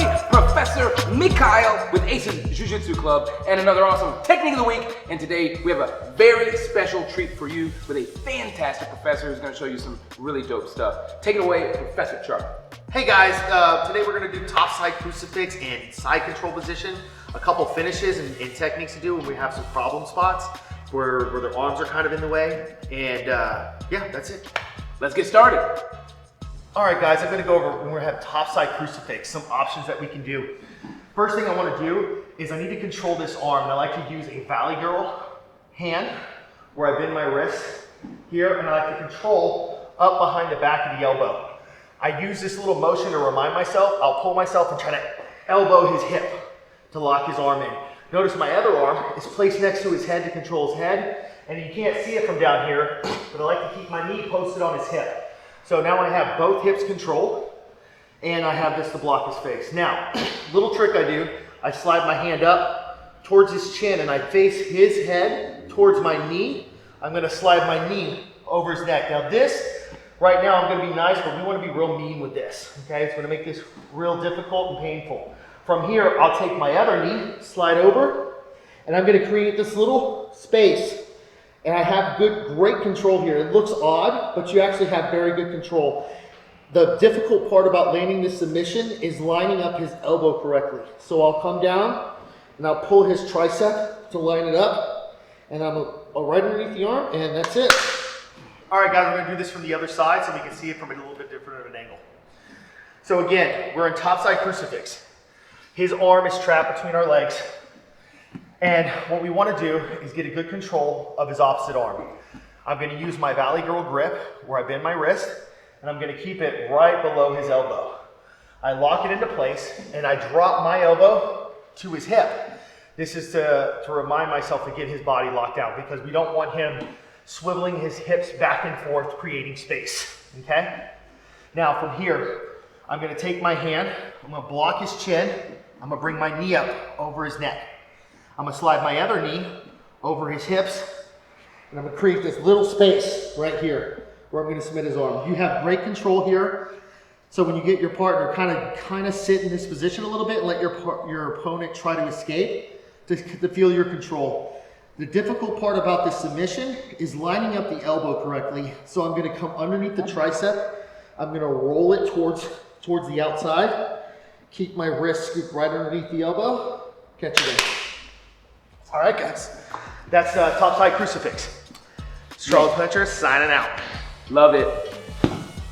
buddy, Professor Mikhail with Aces Jiu Jitsu Club, and another awesome technique of the week. And today we have a very special treat for you with a fantastic professor who's going to show you some really dope stuff. Take it away, Professor Charley. Hey guys, today we're going to do top side crucifix and side control position. A couple finishes and techniques to do when we have some problem spots where their arms are kind of in the way. And yeah, that's it. Let's get started. All right guys, I'm going to go over when we have top side crucifix, some options that we can do. First thing I want to do is I need to control this arm, and I like to use a Valley Girl hand where I bend my wrist here, and I like to control up behind the back of the elbow. I use this little motion to remind myself. I'll pull myself and try to elbow his hip to lock his arm in. Notice my other arm is placed next to his head to control his head, and you can't see it from down here, but I like to keep my knee posted on his hip. So now I have both hips controlled, and I have this to block his face. Now, little trick I do, I slide my hand up towards his chin, and I face his head towards my knee. I'm gonna slide my knee over his neck. Now this, right now I'm gonna be nice, but we wanna be real mean with this, okay? It's gonna make this real difficult and painful. From here, I'll take my other knee, slide over, and I'm gonna create this little space. And I have great control here. It looks odd, but you actually have very good control. The difficult part about landing this submission is lining up his elbow correctly. So I'll come down and I'll pull his tricep to line it up, and I'm right underneath the arm, and that's it. All right guys, we're gonna do this from the other side so we can see it from a little bit different of an angle. So again, we're in topside crucifix. His arm is trapped between our legs. And what we want to do is get a good control of his opposite arm. I'm going to use my Valley Girl grip where I bend my wrist, and I'm going to keep it right below his elbow. I lock it into place, and I drop my elbow to his hip. This is to remind myself to get his body locked down, because we don't want him swiveling his hips back and forth, creating space, okay? Now from here, I'm going to take my hand, I'm going to block his chin, I'm going to bring my knee up over his neck. I'm gonna slide my other knee over his hips, and I'm gonna create this little space right here where I'm gonna submit his arm. You have great control here, so when you get your partner, kind of sit in this position a little bit and let your opponent try to escape to feel your control. The difficult part about this submission is lining up the elbow correctly. So I'm gonna come underneath the tricep, I'm gonna roll it towards the outside, keep my wrist scooped right underneath the elbow, catch it in. All right, guys, that's topside crucifix. Charley Blanchard signing out. Love it.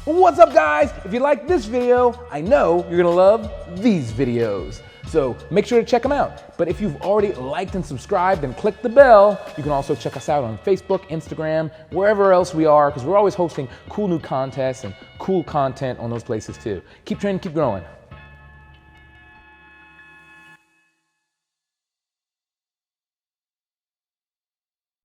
What's up, guys? If you like this video, I know you're gonna love these videos. So make sure to check them out. But if you've already liked and subscribed and clicked the bell, you can also check us out on Facebook, Instagram, wherever else we are, because we're always hosting cool new contests and cool content on those places too. Keep training, keep growing.